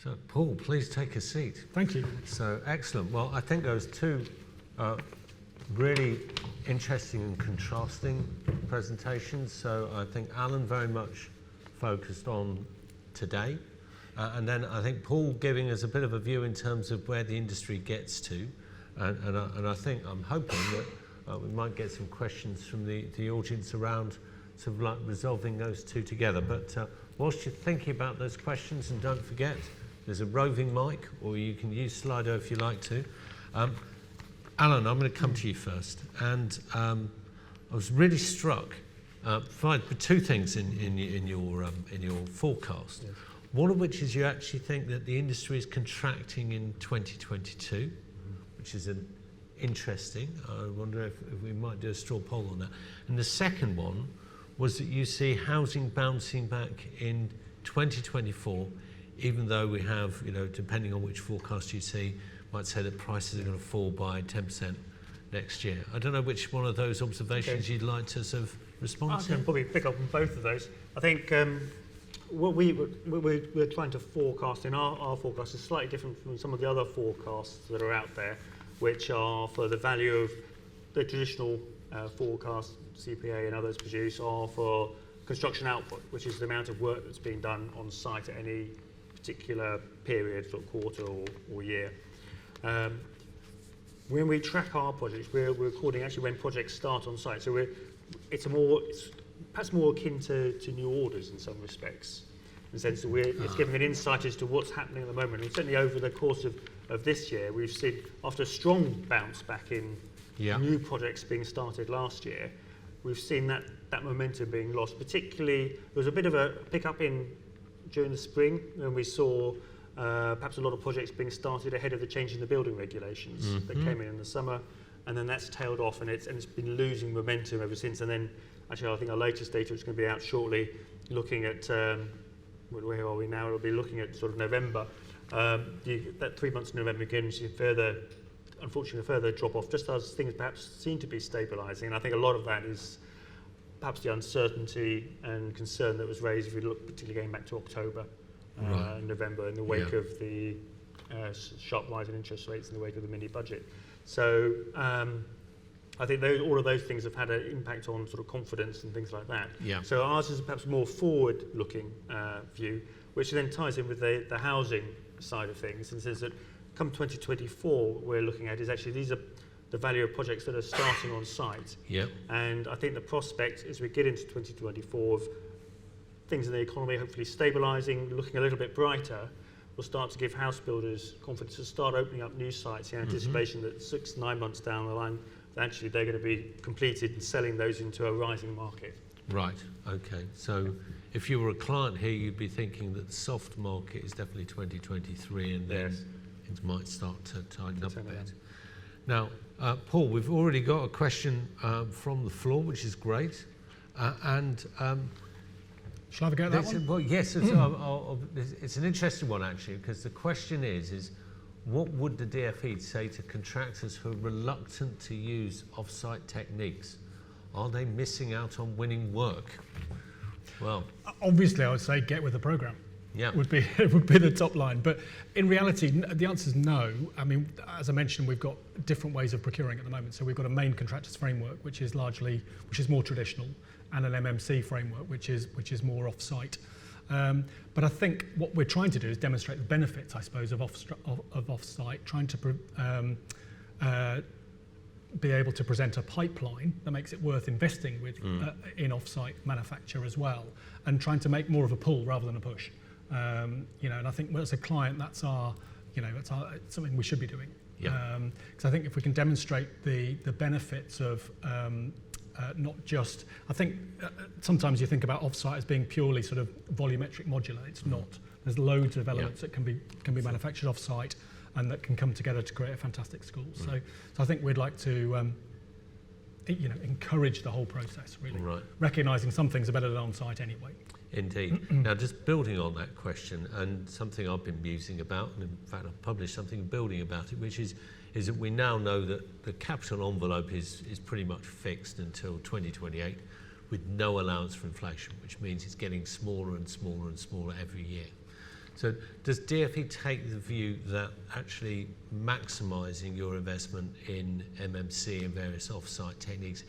So, Paul, please take a seat. Thank you. So, excellent. Well, I think those two really interesting and contrasting presentations. So, I think Allan very much focused on today. And then I think Paul giving us a bit of a view in terms of where the industry gets to. And I think, I'm hoping that we might get some questions from the audience around sort of like resolving those two together. But whilst you're thinking about those questions, and don't forget, there's a roving mic, or you can use Slido if you like to. Allan, I'm going to come to you first. And I was really struck by two things in your forecast. Yes. One of which is you actually think that the industry is contracting in 2022, which is interesting. I wonder if we might do a straw poll on that. And the second one was that you see housing bouncing back in 2024, even though we have, depending on which forecast you see, might say that prices are going to fall by 10% next year. I don't know which one of those observations you'd like to sort of respond to. I can probably pick up on both of those. I think what we're trying to forecast in our forecast is slightly different from some of the other forecasts that are out there, which are for the value of the traditional forecast CPA and others produce, are for construction output, which is the amount of work that's being done on site at any particular period, sort of quarter or year. When we track our projects, we're recording actually when projects start on site. So it's perhaps more akin to new orders in some respects, in the sense that it's giving an insight as to what's happening at the moment. And certainly over the course of this year, we've seen, after a strong bounce back in new projects being started last year, we've seen that momentum being lost. Particularly, there was a bit of a pick-up during the spring when we saw perhaps a lot of projects being started ahead of the change in the building regulations that came in the summer, and then that's tailed off, and it's been losing momentum ever since. And then, actually, I think our latest data is going to be out shortly, looking at where are we now? It'll be looking at sort of November. That 3 months in November again, you see unfortunately, a further drop off, just as things perhaps seem to be stabilising. And I think a lot of that is perhaps the uncertainty and concern that was raised if we look particularly going back to October and November in the wake of the sharp rise in interest rates in the wake of the mini budget. So I think all of those things have had an impact on sort of confidence and things like that. Yeah. So ours is perhaps a more forward-looking view, which then ties in with the housing side of things, and says that come 2024, what we're looking at is actually these are the value of projects that are starting on site. Yep. And I think the prospect as we get into 2024 of things in the economy hopefully stabilising, looking a little bit brighter, will start to give house builders confidence to start opening up new sites in anticipation that 6 to 9 months down the line, actually they're going to be completed and selling those into a rising market. Right, okay. So if you were a client here, you'd be thinking that the soft market is definitely 2023, and then it might start to tighten up a bit. Now, Paul, we've already got a question from the floor, which is great. Shall I have a go at that one? Well, yes, it's an interesting one, actually, because the question is what would the DFE say to contractors who are reluctant to use off-site techniques? Are they missing out on winning work? Well, obviously, I would say get with the program. Yeah, would be the top line. But in reality, the answer is no. I mean, as I mentioned, we've got different ways of procuring at the moment. So we've got a main contractors framework, which is more traditional, and an MMC framework, which is more off-site. But I think what we're trying to do is demonstrate the benefits, I suppose, of off-site, trying to be able to present a pipeline that makes it worth investing with in off-site manufacture as well, and trying to make more of a pull rather than a push. And I think as a client, that's it's something we should be doing. Because I think if we can demonstrate the benefits of not just, I think sometimes you think about off-site as being purely sort of volumetric modular. It's not. There's loads of elements that can be manufactured off-site and that can come together to create a fantastic school. So I think we'd like to encourage the whole process, really. Right. Recognising some things are better than on-site anyway. Indeed. Now, just building on that question, and something I've been musing about, and in fact I've published something building about it, which is that we now know that the capital envelope is pretty much fixed until 2028 with no allowance for inflation, which means it's getting smaller and smaller and smaller every year. So does DfE take the view that actually maximising your investment in MMC and various off-site techniques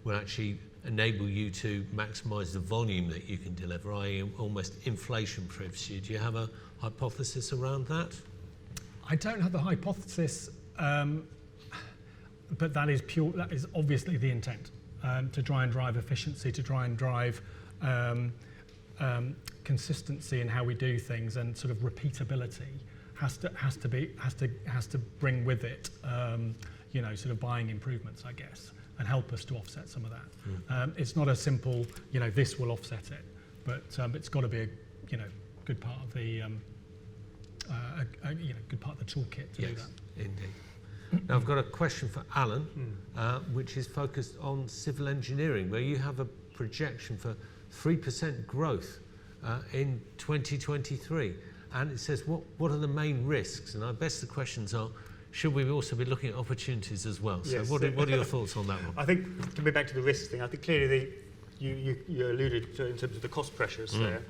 will actually enable you to maximise the volume that you can deliver, i.e. almost inflation-proofs you? Do you have a hypothesis around that? I don't have a hypothesis, but that is obviously the intent, to try and drive efficiency, to try and drive consistency in how we do things, and sort of repeatability has to bring with it, sort of buying improvements, I guess, and help us to offset some of that. It's not a simple, this will offset it, but it's got to be a, good part of the, good part of the toolkit to do that. Indeed. Now I've got a question for Allan, which is focused on civil engineering, where you have a projection for 3% growth in 2023, and it says what are the main risks? And I guess the questions are, should we also be looking at opportunities as well? So Yes. what are your thoughts on that one? I think, coming back to the risk thing, I think clearly you alluded to in terms of the cost pressures there.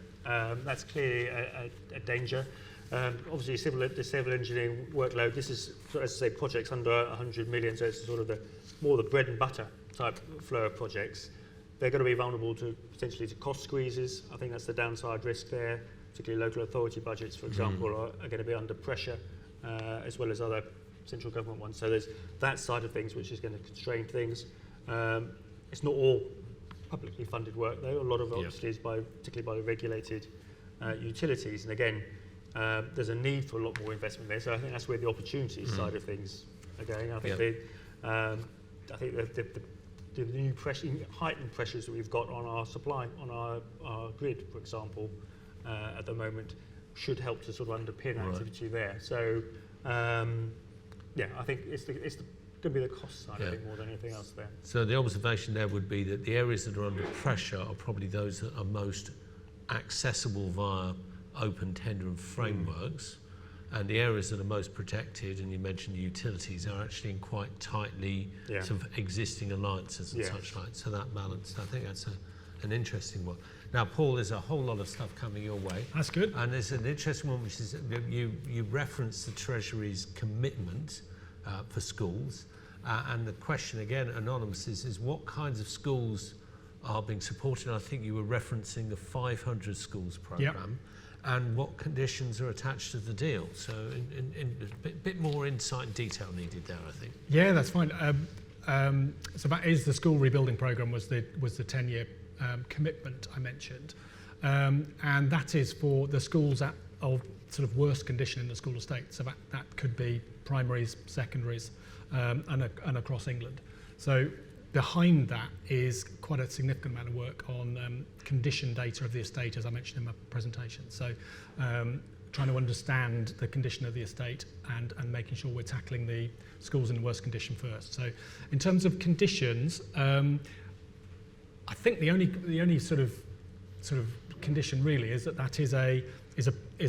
That's clearly a danger. Obviously, the civil engineering workload, this is, as I say, projects under 100 million, so it's sort of more the bread and butter type flow of projects. They're going to be vulnerable to potentially to cost squeezes. I think that's the downside risk there. Particularly local authority budgets, for example, are going to be under pressure, as well as other central government ones. So there's that side of things which is going to constrain things. It's not all publicly funded work, though. A lot of it obviously is particularly by regulated utilities. And again, there's a need for a lot more investment there. So I think that's where the opportunities side of things are going. I think the new heightened pressures that we've got on our supply, on our grid, for example, at the moment, should help to sort of underpin activity there. So, I think it's going to be the cost side, I think, more than anything else there. So the observation there would be that the areas that are under pressure are probably those that are most accessible via open tender and frameworks, and the areas that are most protected, and you mentioned the utilities, are actually in quite tightly sort of existing alliances and such like. So that balance, I think that's an interesting one. Now, Paul, there's a whole lot of stuff coming your way. That's good. And there's an interesting one, which is you referenced the Treasury's commitment for schools. And the question, again, anonymous, is what kinds of schools are being supported? I think you were referencing the 500 schools programme. And what conditions are attached to the deal? So a bit more insight and detail needed there, I think. Yeah, that's fine. So that is the school rebuilding programme, was the 10-year commitment I mentioned. And that is for the schools of sort of worst condition in the school estate. So that could be primaries, secondaries, and across England. So behind that is quite a significant amount of work on condition data of the estate, as I mentioned in my presentation. So trying to understand the condition of the estate and making sure we're tackling the schools in the worst condition first. So in terms of conditions, I think the only sort of condition really is that is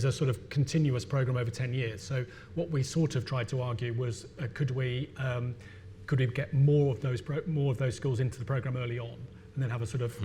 a sort of continuous program over 10 years. So what we sort of tried to argue was could we get more of those schools into the program early on, and then have a sort of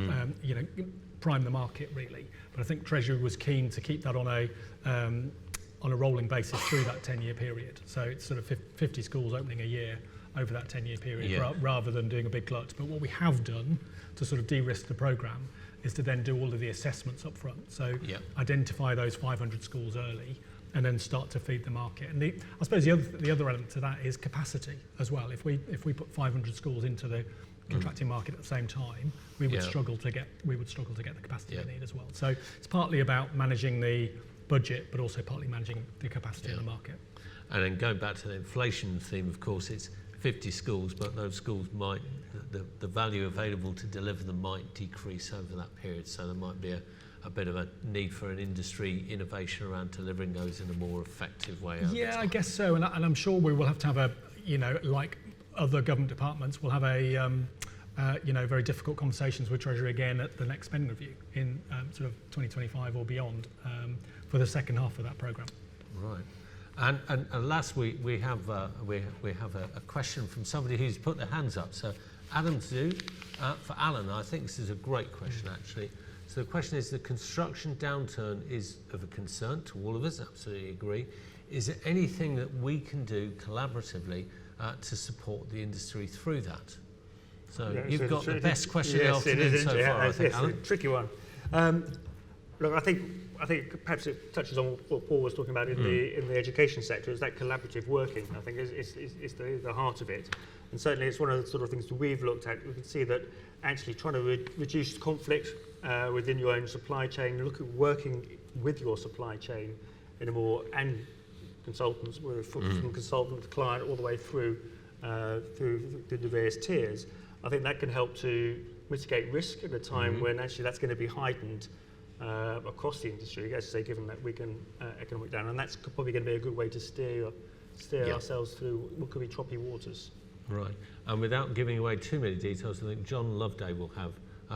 prime the market really. But I think Treasury was keen to keep that on a rolling basis through that 10-year period. So it's sort of 50 schools opening a year over that 10-year period, rather than doing a big glut. But what we have done to sort of de-risk the program is to then do all of the assessments up front. So identify those 500 schools early, and then start to feed the market. And I suppose the other element to that is capacity as well. If we put 500 schools into the contracting market at the same time, we would struggle to get the capacity we need as well. So it's partly about managing the budget, but also partly managing the capacity in the market. And then going back to the inflation theme, of course, it's 50 schools, but those schools might, the value available to deliver them might decrease over that period. So there might be a bit of a need for an industry innovation around delivering those in a more effective way. I guess so. And I'm sure we will have to have like other government departments, we'll have very difficult conversations with Treasury again at the next spending review in sort of 2025 or beyond for the second half of that programme. Right. And last week we have a question from somebody who's put their hands up. So Adam Zoo, for Allan, I think this is a great question actually. So the question is, the construction downturn is of a concern to all of us, absolutely agree. Is there anything that we can do collaboratively to support the industry through that? So Yeah, you've so got the best question yes, of the it afternoon is, so far, I think, yes, Alan. a tricky one. Look, I think perhaps it touches on what Paul was talking about in the education sector, is that collaborative working. I think is the heart of it, and certainly it's one of the sort of things that we've looked at. We can see that actually trying to reduce conflict within your own supply chain, look at working with your supply chain in a more, and consultants, from consultant to client all the way through the various tiers. I think that can help to mitigate risk at a time when actually that's going to be heightened across the industry, as I say, given that we can economic down, and that's probably going to be a good way to steer ourselves through what could be choppy waters. Right, and without giving away too many details, I think John Loveday will have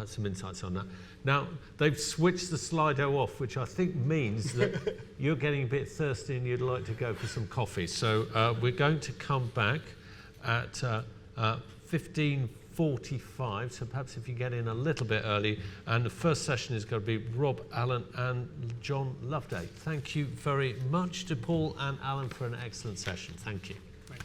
some insights on that. Now, they've switched the Slido off, which I think means that you're getting a bit thirsty and you'd like to go for some coffee. So we're going to come back at 15:45, so perhaps if you get in a little bit early, and the first session is going to be Rob, Allan and John Loveday. Thank you very much to Paul and Allan for an excellent session. Thank you. Thanks.